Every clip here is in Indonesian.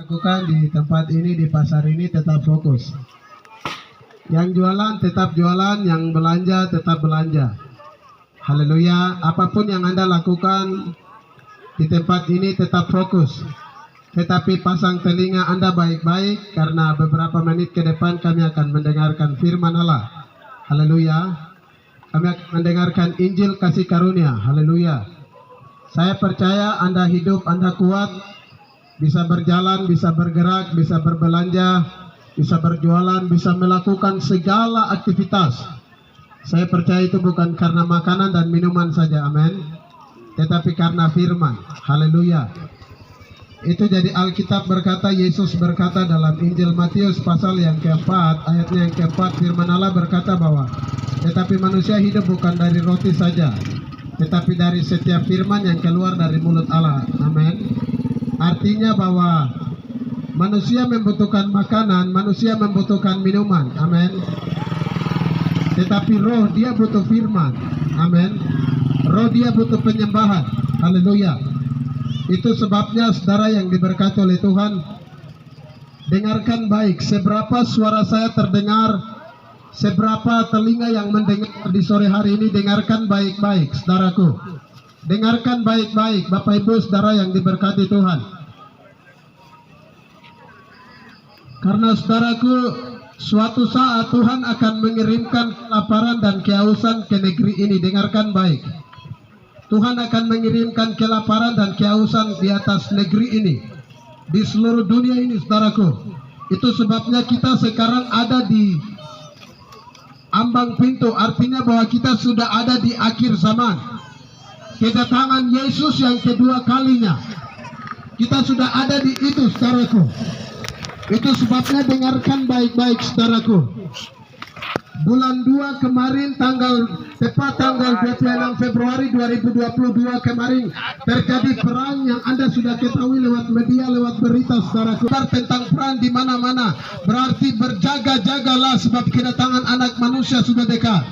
Lakukan di tempat ini, di pasar ini tetap fokus. Yang jualan tetap jualan, yang belanja tetap belanja. Haleluya. Apapun yang Anda lakukan di tempat ini tetap fokus. Tetapi pasang telinga Anda baik-baik, karena beberapa menit ke depan kami akan mendengarkan firman Allah. Haleluya. Kami akan mendengarkan Injil kasih karunia. Haleluya. Saya percaya Anda hidup, Anda kuat, bisa berjalan, bisa bergerak, bisa berbelanja, bisa berjualan, bisa melakukan segala aktivitas. Saya percaya itu bukan karena makanan dan minuman saja, amin, tetapi karena firman. Haleluya. Itu jadi Alkitab berkata, Yesus berkata dalam Injil Matius pasal yang keempat, ayatnya yang keempat, firman Allah berkata bahwa tetapi manusia hidup bukan dari roti saja, tetapi dari setiap firman yang keluar dari mulut Allah. Amin. Artinya bahwa manusia membutuhkan makanan, manusia membutuhkan minuman. Amin. Tetapi roh dia butuh firman. Amin. Roh dia butuh penyembahan. Haleluya. Itu sebabnya saudara yang diberkati oleh Tuhan, dengarkan baik. Seberapa suara saya terdengar, seberapa telinga yang mendengar di sore hari ini, dengarkan baik-baik saudaraku. Dengarkan baik-baik Bapak Ibu saudara yang diberkati Tuhan. Karena saudaraku, suatu saat Tuhan akan mengirimkan kelaparan dan kehausan ke negeri ini. Dengarkan baik. Tuhan akan mengirimkan kelaparan dan kehausan di atas negeri ini, di seluruh dunia ini saudaraku. Itu sebabnya kita sekarang ada di ambang pintu. Artinya bahwa kita sudah ada di akhir zaman. Kedatangan Yesus yang kedua kalinya, kita sudah ada di itu saudaraku. Itu sebabnya dengarkan baik-baik saudaraku. Bulan 2 kemarin, tepat tanggal 26 Februari 2022 kemarin, terjadi perang yang Anda sudah ketahui lewat media, lewat berita saudaraku. Tentang perang di mana-mana, berarti berjaga-jagalah sebab kedatangan anak manusia sudah dekat.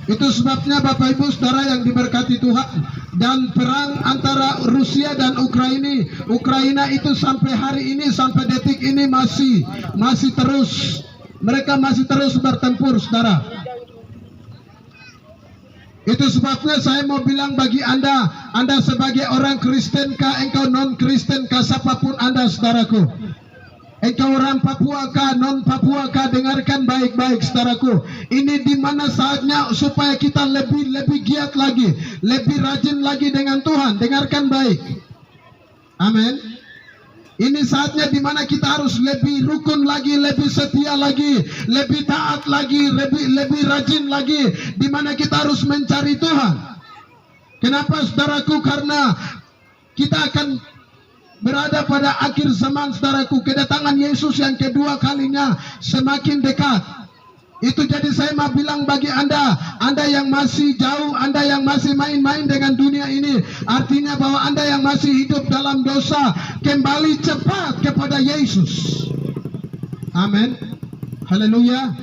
Itu sebabnya Bapak Ibu saudara yang diberkati Tuhan, dan perang antara Rusia dan Ukraina itu sampai hari ini, sampai detik ini masih terus. Mereka masih terus bertempur saudara. Itu sebabnya saya mau bilang bagi Anda sebagai orang Kristen kah, engkau non Kristen kah, siapapun Anda saudaraku, engkau orang Papua kah, non Papua kah, dengarkan baik-baik saudaraku. Ini dimana saatnya supaya kita lebih giat lagi, lebih rajin lagi dengan Tuhan. Dengarkan baik. Amin. Ini saatnya dimana kita harus lebih rukun lagi, lebih setia lagi, lebih taat lagi, lebih rajin lagi. Dimana kita harus mencari Tuhan. Kenapa saudaraku? Karena kita akan berada pada akhir zaman saudaraku. Kedatangan Yesus yang kedua kalinya semakin dekat. Itu jadi saya mau bilang bagi Anda yang masih jauh, Anda yang masih main-main dengan dunia ini, artinya bahwa Anda yang masih hidup dalam dosa, kembali cepat kepada Yesus. Amin. Haleluya.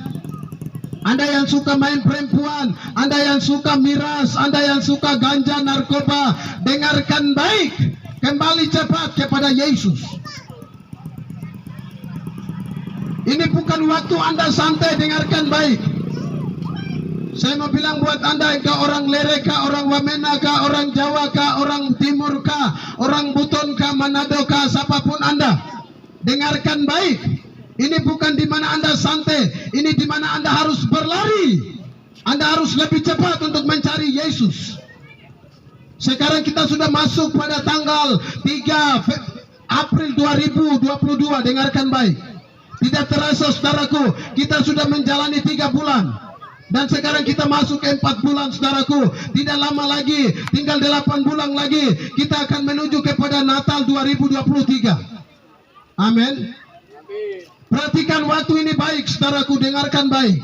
Anda yang suka main perempuan, Anda yang suka miras, Anda yang suka ganja, narkoba, dengarkan baik. Kembali cepat kepada Yesus. Ini bukan waktu Anda santai, dengarkan baik. Saya mau bilang buat Anda, engkau orang Lere kah, orang Wamena kah, orang Jawa kah, orang Timur kah, orang Buton kah, Manado kah, siapapun Anda, dengarkan baik. Ini bukan di mana Anda santai, ini di mana Anda harus berlari. Anda harus lebih cepat untuk mencari Yesus. Sekarang kita sudah masuk pada tanggal 3 April 2022, dengarkan baik. Tidak terasa saudaraku, kita sudah menjalani 3 bulan. Dan sekarang kita masuk ke 4 bulan saudaraku. Tidak lama lagi, tinggal 8 bulan lagi, kita akan menuju kepada Natal 2023. Amin. Perhatikan waktu ini baik saudaraku, dengarkan baik.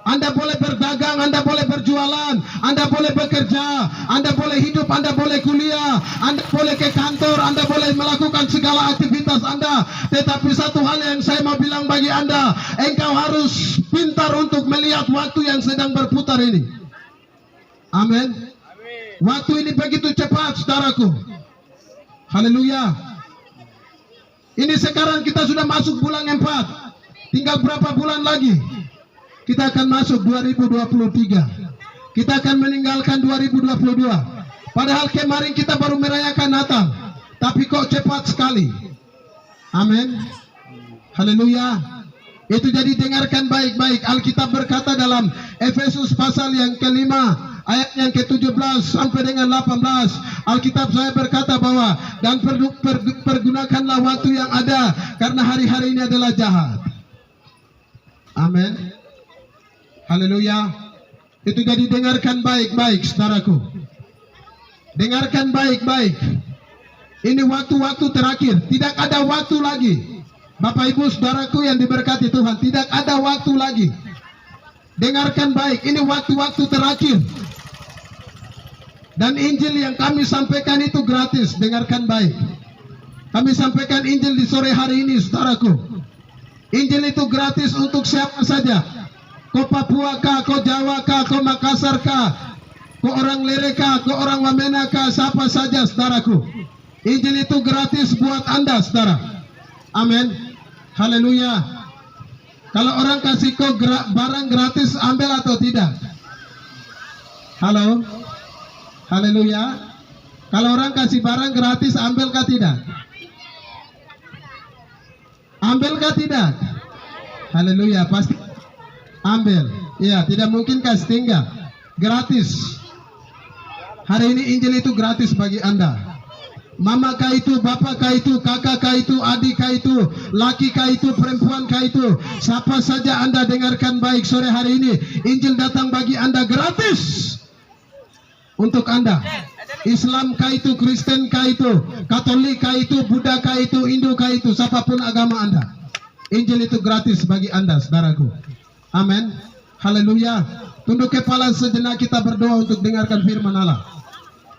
Anda boleh berdagang, Anda boleh berjualan, Anda boleh bekerja, Anda boleh hidup, Anda boleh kuliah, Anda boleh ke kantor, Anda boleh melakukan segala aktivitas Anda. Tetapi satu hal yang saya mau bilang bagi Anda, engkau harus pintar untuk melihat waktu yang sedang berputar ini. Amin. Waktu ini begitu cepat saudaraku. Haleluya. Ini sekarang kita sudah masuk bulan 4. Tinggal berapa bulan lagi? Kita akan masuk 2023. Kita akan meninggalkan 2022. Padahal kemarin kita baru merayakan Natal. Tapi kok cepat sekali. Amin. Haleluya. Itu jadi dengarkan baik-baik. Alkitab berkata dalam Efesus pasal yang kelima, ayat yang ke-17 sampai dengan 18. Alkitab saya berkata bahwa dan pergunakanlah waktu yang ada, karena hari-hari ini adalah jahat. Amin. Haleluya. Itu jadi dengarkan baik-baik, saudaraku. Dengarkan baik-baik. Ini waktu-waktu terakhir. Tidak ada waktu lagi. Bapak Ibu saudaraku yang diberkati Tuhan, tidak ada waktu lagi. Dengarkan baik, ini waktu-waktu terakhir. Dan Injil yang kami sampaikan itu gratis. Dengarkan baik. Kami sampaikan Injil di sore hari ini, saudaraku. Injil itu gratis untuk siapa saja. Kau Papua kah, kau Jawa kah, kau Makassar kah, kau orang Lere kah, kau orang Wamena kah, siapa saja, saudaraku. Injil itu gratis buat Anda, saudara. Amin. Haleluya. Kalau orang kasih kau barang gratis, ambil atau tidak? Halo. Haleluya. Kalau orang kasih barang gratis, ambil kah tidak? Ambil kah tidak? Haleluya. Pasti ambil. Iya, tidak mungkin kasih tinggal. Gratis. Hari ini Injil itu gratis bagi Anda. Mama kah itu, bapak kah itu, kakak kah itu, adik kah itu, laki kah itu, perempuan kah itu, siapa saja Anda dengarkan baik sore hari ini. Injil datang bagi Anda gratis untuk Anda. Islam kah itu, Kristen kah itu, Katolik kah itu, Buddha kah itu, Hindu kah itu, siapapun agama Anda, Injil itu gratis bagi Anda, saudaraku. Amin. Haleluya. Tunduk kepala sejenak, kita berdoa untuk dengarkan firman Allah.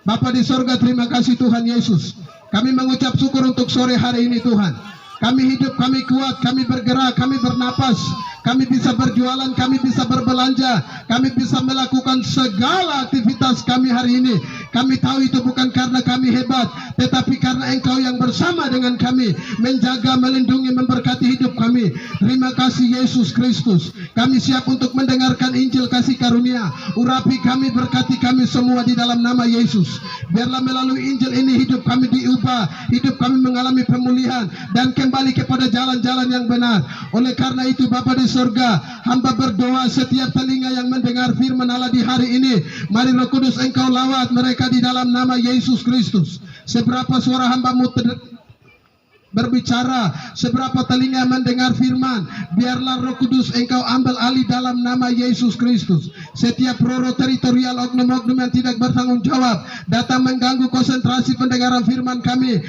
Bapa di sorga, terima kasih Tuhan Yesus. Kami mengucap syukur untuk sore hari ini Tuhan. Kami hidup, kami kuat, kami bergerak, kami bernapas, kami bisa berjualan, kami bisa berbelanja, kami bisa melakukan segala aktivitas kami hari ini. Kami tahu itu bukan karena kami hebat, tetapi karena Engkau yang bersama dengan kami, menjaga, melindungi, memberkati hidup kami. Terima kasih Yesus Kristus. Kami siap untuk mendengarkan Injil kasih karunia. Urapi kami, berkati kami semua di dalam nama Yesus. Biarlah melalui Injil ini hidup kami diubah, hidup kami mengalami pemulihan dan kembali kepada jalan-jalan yang benar. Oleh karena itu Bapa di surga, hamba berdoa setiap telinga yang mendengar firman Allah di hari ini, mari Roh Kudus Engkau lawat mereka di dalam nama Yesus Kristus. Seberapa suara hamba-Mu berbicara, seberapa telinga mendengar firman, biarlah Roh Kudus Engkau ambil alih dalam nama Yesus Kristus. Setiap roh teritorial, oknum-oknum yang tidak bertanggung jawab datang mengganggu konsentrasi pendengaran firman kami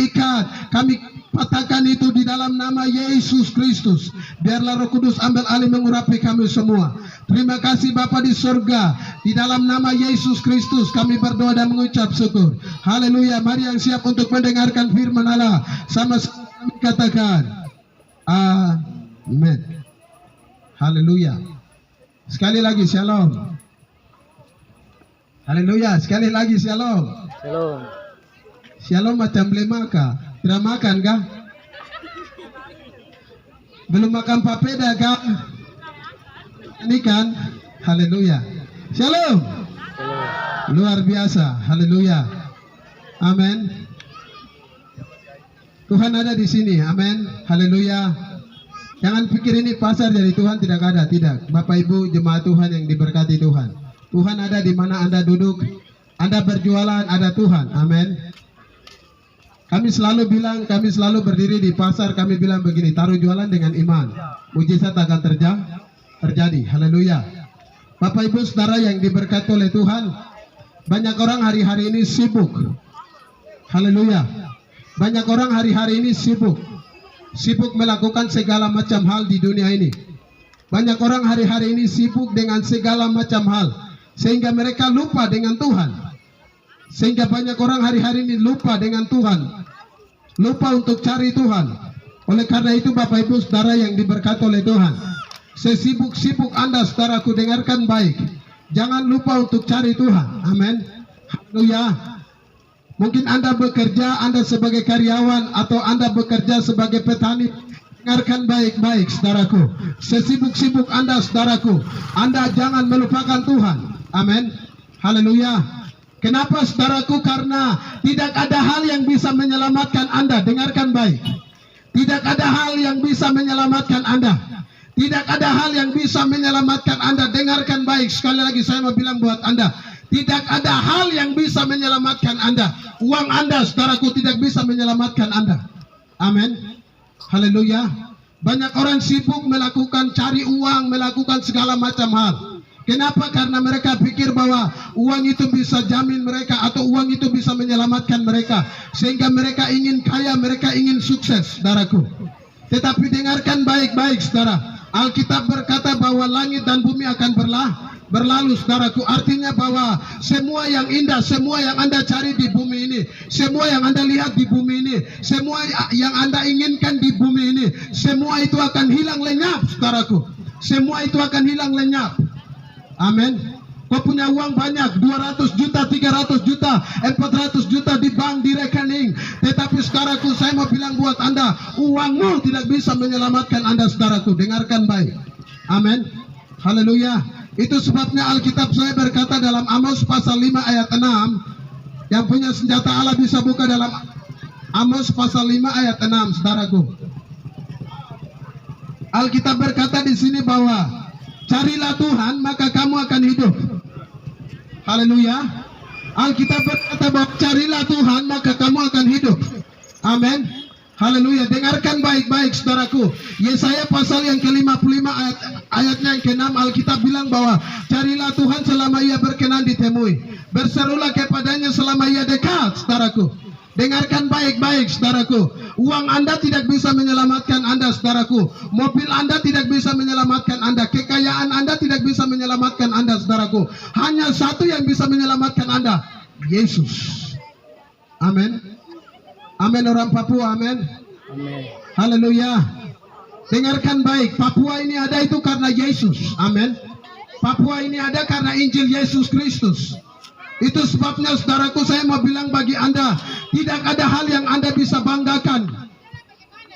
ikat, kami patahkan itu di dalam nama Yesus Kristus. Biarlah Roh Kudus ambil alih mengurapi kami semua. Terima kasih Bapa di surga. Di dalam nama Yesus Kristus kami berdoa dan mengucap syukur. Haleluya. Mari yang siap untuk mendengarkan firman Allah, sama-sama kami katakan amin. Haleluya. Sekali lagi shalom. Haleluya. Sekali lagi shalom. Shalom. Shalom macam belum makan. Tidak makan kah? Belum makan papeda kah? Ini kan? Haleluya. Shalom. Luar biasa. Haleluya. Amin. Tuhan ada di sini. Amin. Haleluya. Jangan pikir ini pasar dari Tuhan, tidak ada. Tidak. Bapak Ibu jemaat Tuhan yang diberkati Tuhan. Tuhan ada di mana Anda duduk. Anda berjualan, ada Tuhan. Amin. Kami selalu bilang, kami selalu berdiri di pasar, kami bilang begini, taruh jualan dengan iman. Mujizat akan terjadi. Haleluya. Bapak Ibu saudara yang diberkati oleh Tuhan, banyak orang hari-hari ini sibuk. Haleluya. Banyak orang hari-hari ini sibuk. Sibuk melakukan segala macam hal di dunia ini. Banyak orang hari-hari ini sibuk dengan segala macam hal, sehingga mereka lupa dengan Tuhan. Sehingga banyak orang hari-hari ini lupa dengan Tuhan, lupa untuk cari Tuhan. Oleh karena itu Bapak Ibu saudara yang diberkati oleh Tuhan, sesibuk-sibuk Anda saudaraku, dengarkan baik, jangan lupa untuk cari Tuhan. Amin. Haleluya. Mungkin Anda bekerja, Anda sebagai karyawan, atau Anda bekerja sebagai petani. Dengarkan baik-baik, saudaraku. Sesibuk-sibuk Anda, saudaraku, Anda jangan melupakan Tuhan. Amin. Haleluya. Kenapa, saudaraku? Karena tidak ada hal yang bisa menyelamatkan Anda. Dengarkan baik. Tidak ada hal yang bisa menyelamatkan Anda. Tidak ada hal yang bisa menyelamatkan Anda. Dengarkan baik. Sekali lagi saya mau bilang buat Anda. Tidak ada hal yang bisa menyelamatkan Anda. Uang Anda, saudaraku, tidak bisa menyelamatkan Anda. Amin. Haleluya. Banyak orang sibuk melakukan cari uang, melakukan segala macam hal. Kenapa? Karena mereka pikir bahwa uang itu bisa jamin mereka, atau uang itu bisa menyelamatkan mereka. Sehingga mereka ingin kaya, mereka ingin sukses, saudaraku. Tetapi dengarkan baik-baik, saudara. Alkitab berkata bahwa langit dan bumi akan berlalu, saudaraku. Artinya bahwa semua yang indah, semua yang Anda cari di bumi ini, semua yang Anda lihat di bumi ini, semua yang Anda inginkan di bumi ini, semua itu akan hilang lenyap, saudaraku. Semua itu akan hilang lenyap. Amin. Kau punya uang banyak, 200 juta, 300 juta, 400 juta di bank, di rekening. Tetapi saudaraku, saya mau bilang buat Anda, uangmu tidak bisa menyelamatkan Anda, saudaraku. Dengarkan baik. Amin. Haleluya. Itu sebabnya Alkitab saya berkata dalam Amos pasal 5 ayat 6. Yang punya senjata Allah bisa buka dalam Amos pasal 5 ayat 6, saudaraku. Alkitab berkata di sini bahwa carilah Tuhan, maka kamu akan hidup. Haleluya. Alkitab berkata bahwa carilah Tuhan, maka kamu akan hidup. Amin. Haleluya. Dengarkan baik-baik, saudaraku. Yesaya pasal yang ke-55 ayatnya yang ke-6, Alkitab bilang bahwa carilah Tuhan selama ia berkenan ditemui. Berserulah kepadanya selama ia dekat, saudaraku. Dengarkan baik-baik, saudaraku. Uang Anda tidak bisa menyelamatkan Anda, saudaraku. Mobil Anda tidak bisa menyelamatkan Anda. Kekayaan Anda tidak bisa menyelamatkan Anda, saudaraku. Hanya satu yang bisa menyelamatkan Anda, Yesus. Amin. Amin, orang Papua. Amin. Haleluya. Dengarkan baik. Papua ini ada itu karena Yesus. Amin. Papua ini ada karena Injil Yesus Kristus. Itu sebabnya, saudaraku, saya mau bilang bagi Anda, tidak ada hal yang Anda bisa banggakan.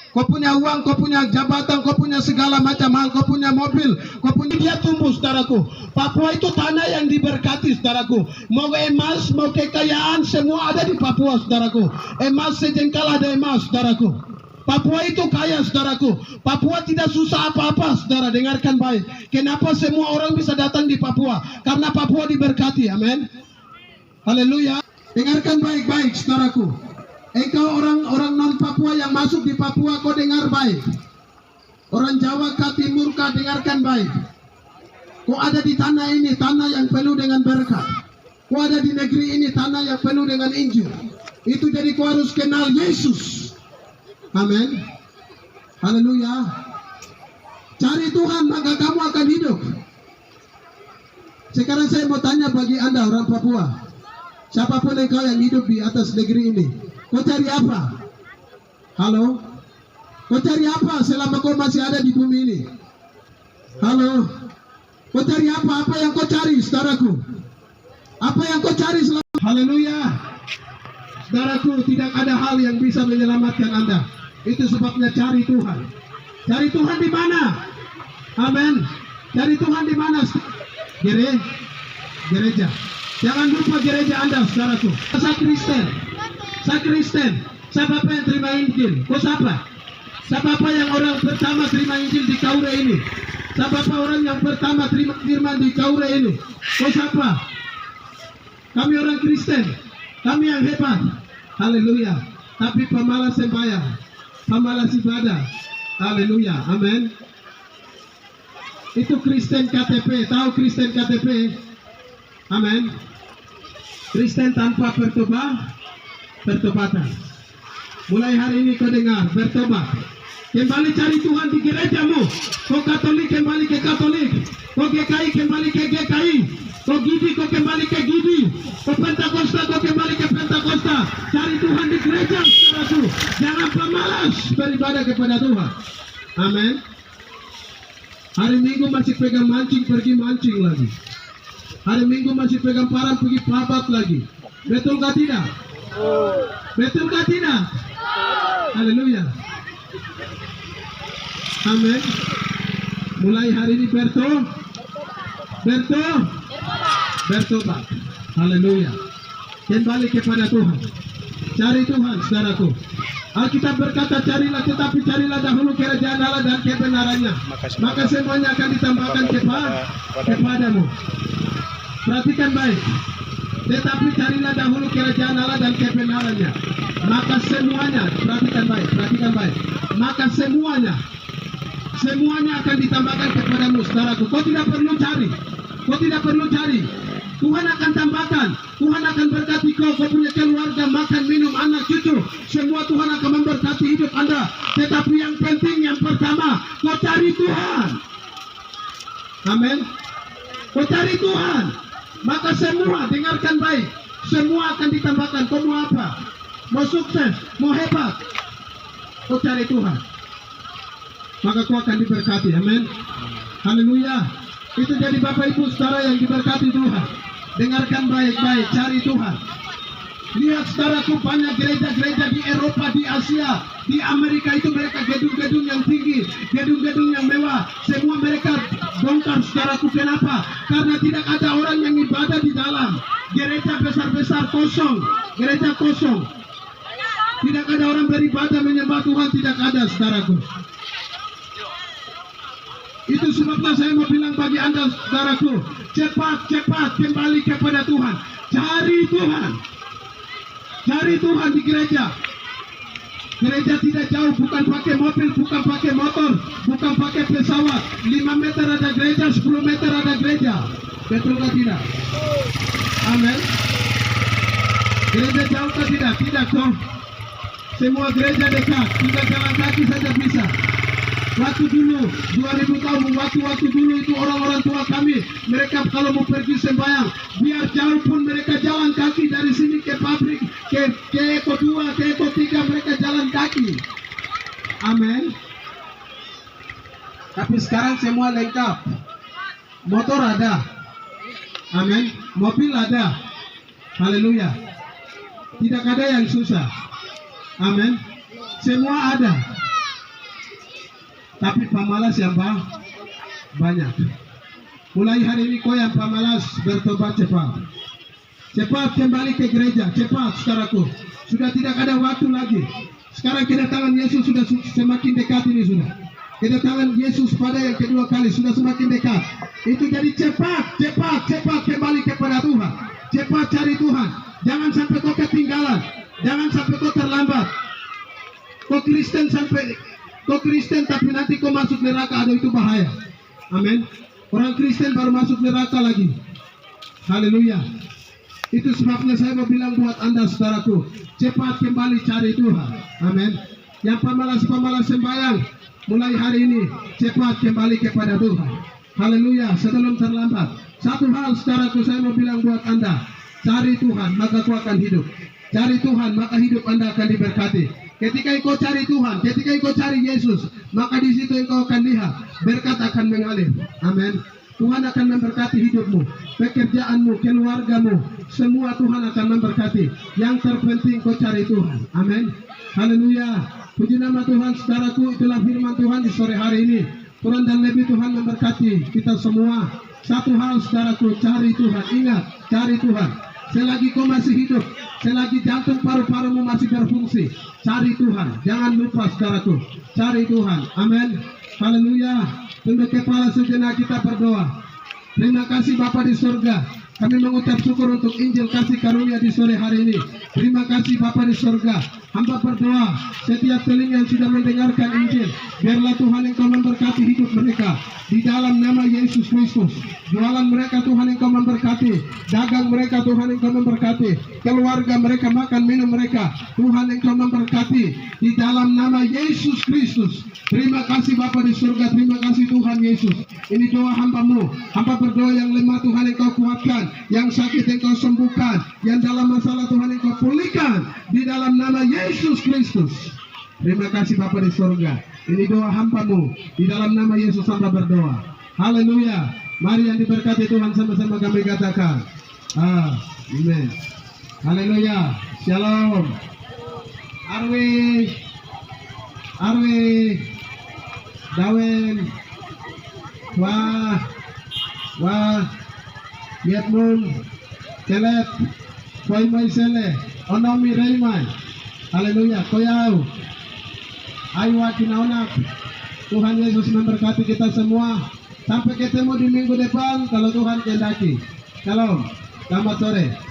Kau punya uang, kau punya jabatan, kau punya segala macam hal, kau punya mobil, kau punya, dia tumbuh, saudaraku. Papua itu tanah yang diberkati, saudaraku. Mau emas, mau kekayaan, semua ada di Papua, saudaraku. Emas sejengkal ada emas, saudaraku. Papua itu kaya, saudaraku. Papua tidak susah apa-apa, saudara. Dengarkan baik. Kenapa semua orang bisa datang di Papua? Karena Papua diberkati, amin. Haleluya. Dengarkan baik-baik, saudaraku. Engkau orang non Papua yang masuk di Papua, kau dengar baik. Orang Jawa kah, Timur kah, dengarkan baik. Kau ada di tanah ini, tanah yang penuh dengan berkat. Kau ada di negeri ini, tanah yang penuh dengan Injil. Itu jadi kau harus kenal Yesus. Amin. Haleluya. Cari Tuhan, maka kamu akan hidup. Sekarang saya mau tanya bagi Anda, orang Papua. Siapapun engkau yang hidup di atas negeri ini, kau cari apa? Halo? Kau cari apa selama kau masih ada di bumi ini? Halo? Kau cari apa? Apa yang kau cari, saudaraku? Apa yang kau cari selama... Haleluya. Saudaraku, tidak ada hal yang bisa menyelamatkan Anda. Itu sebabnya cari Tuhan. Cari Tuhan di mana? Amin. Cari Tuhan di mana? Gereja. Jangan lupa gereja Anda, saudaraku. Saya Kristen. Siapa yang terima Injil? Kau siapa? Siapa yang orang pertama terima Injil di Kaure ini? Siapa orang yang pertama terima firman di Kaure ini? Kau siapa? Kami orang Kristen. Kami yang hebat. Haleluya. Tapi pemalas sembahyang, pemalas ibadah. Haleluya. Amin. Itu Kristen KTP. Tahu Kristen KTP? Amin. Kristen tanpa pertobatan. Mulai hari ini kau dengar, bertobat. Kembali cari Tuhan di gerejamu. Kau Katolik, kembali ke Katolik. Kau GKI, kembali ke GKI. Kau Gidi, kau kembali ke Gidi. Kau Pentakosta, kau kembali ke Pentakosta. Cari Tuhan di gereja, saudaraku. Jangan pemalas beribadah kepada Tuhan. Amin. Hari Minggu masih pegang mancing, pergi mancing lagi. Hari Minggu masih pegang parang, pergi pabat lagi. Betul gak tidak? Betulkah tidak? Haleluya. Amin. Mulai hari ini bertobat. Haleluya. Kembali kepada Tuhan. Cari Tuhan, saudaraku. Alkitab berkata, carilah, tetapi carilah dahulu kerajaan Allah dan kebenarannya, maka semuanya akan ditambahkan kepadamu. Perhatikan baik. Tetapi carilah dahulu kerajaan Allah dan kebenarannya, maka semuanya, perhatikan baik, maka semuanya akan ditambahkan kepadamu, saudaraku. Kau tidak perlu cari. Tuhan akan tambahkan, Tuhan akan berkati kau punya keluarga, makan, minum, anak, cucu, semua Tuhan akan memberkati hidup Anda. Tetapi yang penting, yang pertama, kau cari Tuhan. Amin. Kau cari Tuhan, maka semua, dengarkan baik, semua akan ditambahkan. Kau mau apa? Mau sukses, mau hebat, kau cari Tuhan, maka kau akan diberkati. Amin. Haleluya. Itu jadi Bapak Ibu saudara yang diberkati Tuhan. Dengarkan baik-baik, cari Tuhan. Lihat saudaraku, banyak gereja-gereja di Eropa, di Asia, di Amerika itu mereka gedung-gedung yang tinggi, gedung-gedung yang mewah, semua mereka bongkar, saudaraku. Kenapa? Karena tidak ada orang yang ibadah di dalam. Gereja besar-besar kosong, gereja kosong. Tidak ada orang beribadah menyembah Tuhan, tidak ada, saudaraku. Itu sebabnya saya mau bilang bagi Anda, saudaraku, cepat kembali kepada Tuhan. Cari Tuhan di gereja. Gereja tidak jauh, bukan pakai mobil, bukan pakai motor, bukan pakai pesawat. 5 meter ada gereja, 10 meter ada gereja. Betul atau tidak? Amin. Gereja jauh atau tidak? Tidak dong. Semua gereja dekat, tinggal jalan kaki saja bisa. Waktu dulu, 2000 tahun, waktu dulu itu orang-orang tua kami, mereka kalau mau pergi sembahyang, biar jauh pun mereka jalan kaki dari sini ke pabrik, ke Eko 2, ke Eko 3, mereka jalan kaki. Amin. Tapi sekarang semua lengkap. Motor ada. Amin. Mobil ada. Haleluya. Tidak ada yang susah. Amin. Semua ada. Tapi pemalas yang banyak. Mulai hari ini kau yang pemalas bertobat cepat. Cepat kembali ke gereja, cepat saudaraku. Sudah tidak ada waktu lagi. Sekarang kedatangan Yesus sudah semakin dekat ini sudah. Kedatangan Yesus pada yang kedua kali sudah semakin dekat. Itu jadi cepat kembali kepada Tuhan. Cepat cari Tuhan. Jangan sampai kau ketinggalan. Jangan sampai kau terlambat. Kau Kristen tapi nanti kau masuk neraka, ada itu bahaya. Amin. Orang Kristen baru masuk neraka lagi. Haleluya. Itu sebabnya saya mau bilang buat Anda saudaraku, cepat kembali cari Tuhan. Amin. Yang pemalas sembahyang, mulai hari ini cepat kembali kepada Tuhan. Haleluya. Sebelum terlambat. Satu hal saudaraku, saya mau bilang buat Anda, cari Tuhan maka kau akan hidup. Cari Tuhan maka hidup Anda akan diberkati. Ketika engkau cari Tuhan, ketika engkau cari Yesus, maka di situ engkau akan lihat berkat akan mengalir. Amin. Tuhan akan memberkati hidupmu, pekerjaanmu, keluargamu, semua Tuhan akan memberkati. Yang terpenting kau cari Tuhan. Amin. Haleluya. Puji nama Tuhan, saudaraku. Itulah firman Tuhan di sore hari ini. Kurang dan lebih Tuhan memberkati kita semua. Satu hal saudaraku, cari Tuhan. Ingat, cari Tuhan. Selagi kau masih hidup, selagi jantung paru-parumu masih berfungsi, cari Tuhan. Jangan lupa saudaraku, cari Tuhan. Amin. Haleluya. Tunduk kepala sejenak, kita berdoa. Terima kasih Bapa di surga. Kami mengucap syukur untuk Injil kasih karunia di sore hari ini. Terima kasih Bapa di surga. Hamba berdoa, setiap telinga yang sudah mendengarkan Injil, biarlah Tuhan Engkau memberkati hidup mereka. Di dalam nama Yesus Kristus. Jualan mereka Tuhan Engkau memberkati. Dagang mereka Tuhan Engkau memberkati. Keluarga mereka, makan minum mereka Tuhan Engkau memberkati. Di dalam nama Yesus Kristus. Terima kasih Bapa di surga. Terima kasih Tuhan Yesus. Ini doa hamba-Mu. Hamba berdoa yang lemah Tuhan Engkau kuatkan, yang sakit Engkau sembuhkan, yang dalam masalah Tuhan Engkau pulihkan. Di dalam nama Yesus Kristus. Terima kasih Bapa di surga. Ini doa hamba-Mu. Di dalam nama Yesus hamba berdoa. Haleluya. Mari yang diberkati Tuhan sama-sama kami katakan. Amin. Haleluya. Shalom. Arwi, Dawen, Wah, Vietmung, Celeb, Koi Moisele, Onomi Reiman. Haleluya. Koyau. Aywa Kinaonak. Tuhan Yesus memberkati kita semua. Sampai ketemu di minggu depan kalau Tuhan kehendaki. Shalom. Selamat sore.